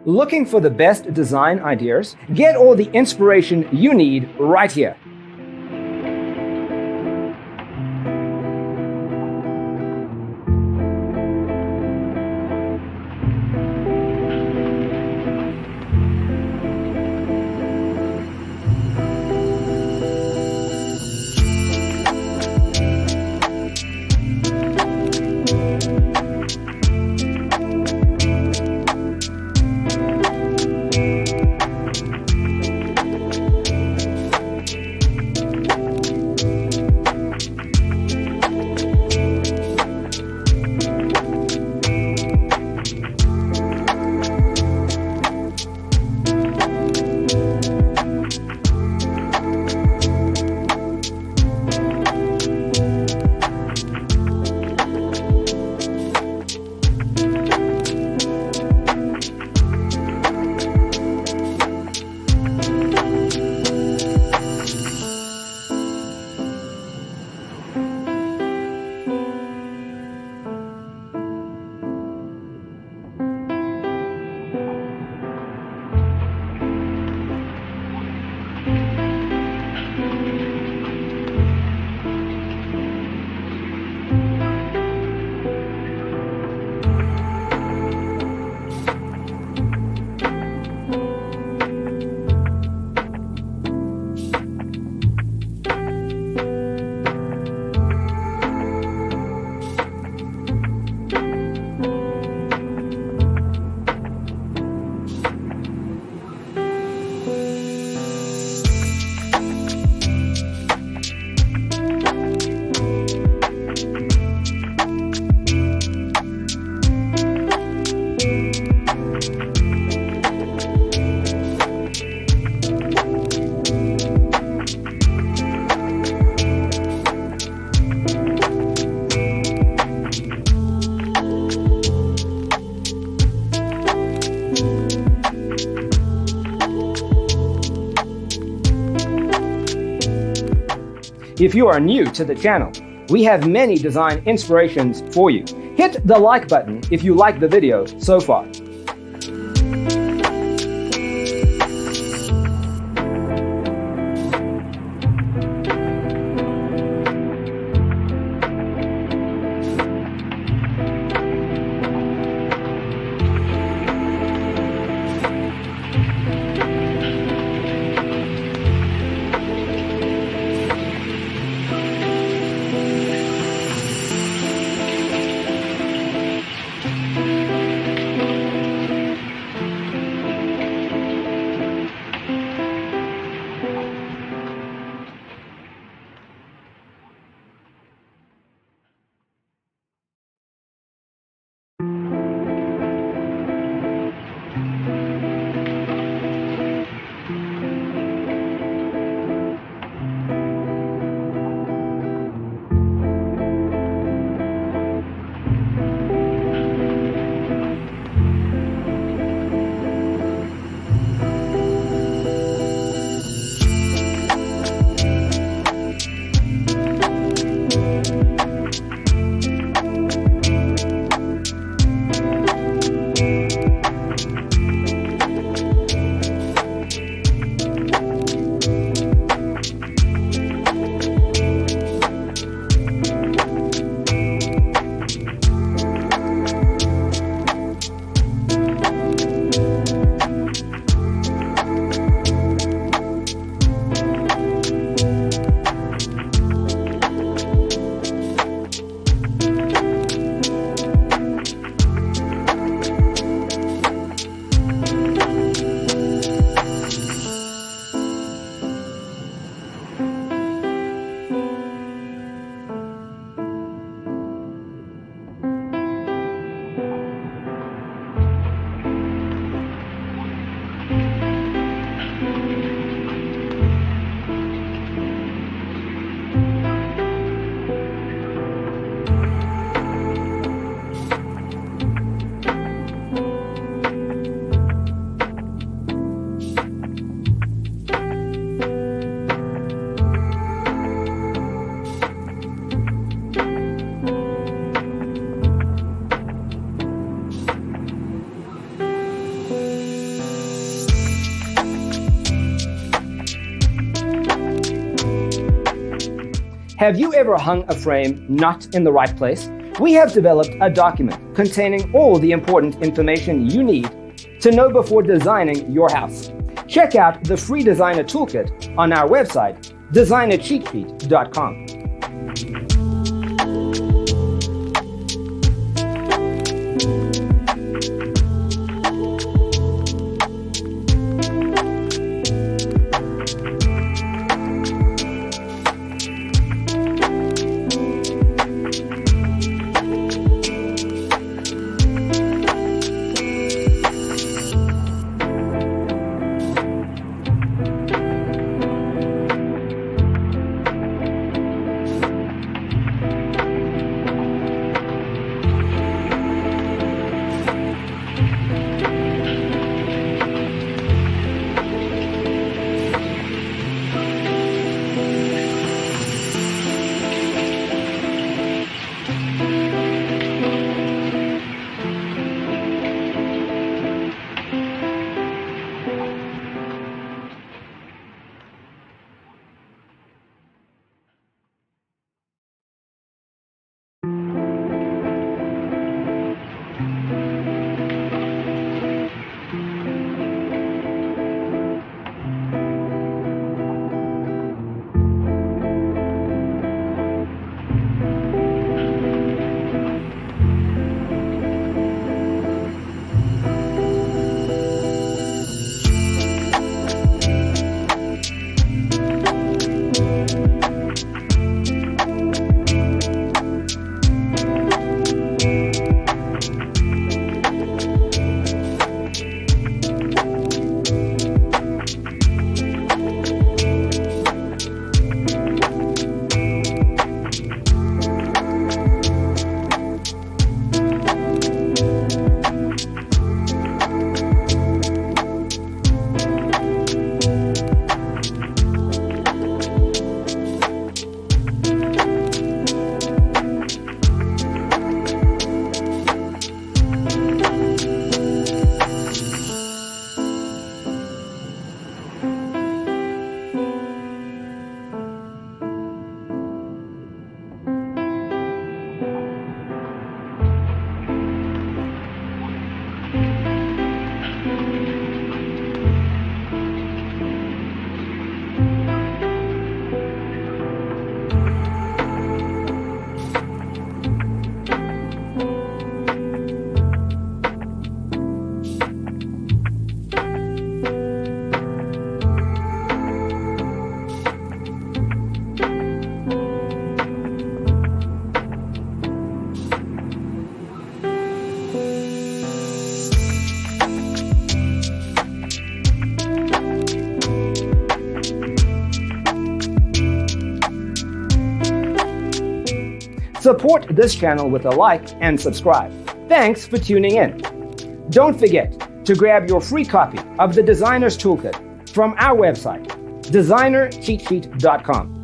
Looking for the best design ideas? Get all the inspiration you need right here. If you are new to the channel, we have many design inspirations for you. Hit the like button if you like the video so far. Have you ever hung a frame not in the right place? We have developed a document containing all the important information you need to know before designing your house. Check out the free designer toolkit on our website, designercheatsheet.com. Support this channel with a like and subscribe. Thanks for tuning in. Don't forget to grab your free copy of the Designer's Toolkit from our website, designercheatsheet.com.